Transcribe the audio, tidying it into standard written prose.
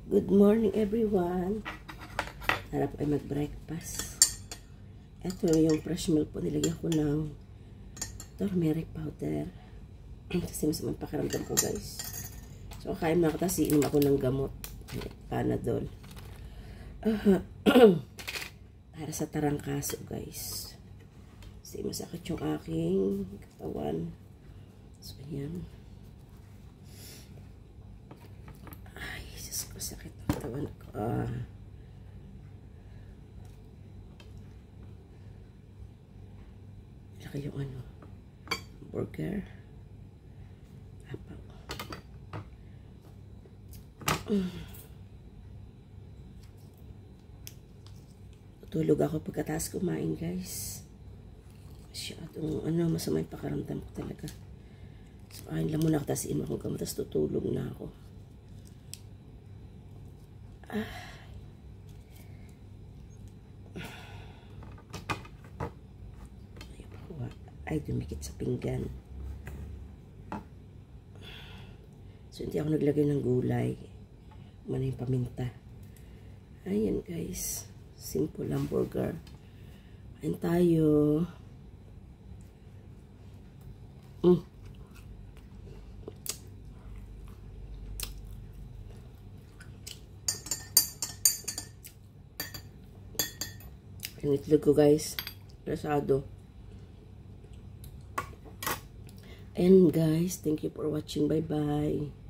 Good morning everyone. Harap ay mag-breakfast. Ito yung fresh milk po. Nilagyan ko ng turmeric powder. Kasi mas magpakaramdam ko guys. So kain na ako. Tapos iinom ako ng gamot. Panadol. Para sa tarangkaso guys. Kasi masakit yung aking katawan. So yan. Sakit ang katawan ko. Laki yung burger. Apaw. Tutulog ako pagkatapos kumain guys. Masyadong masama yung pakaramdam ko talaga. So kain lang muna ako, tapos inom ako gamot, tapos tutulog na ako. Ay, dumikit sa pinggan. So, hindi ako naglagay ng gulay. Mana yung paminta. Ayan, guys. Simple lang burger. Ayan tayo. Yung itlog ko guys, rasado. And guys, thank you for watching. Bye bye.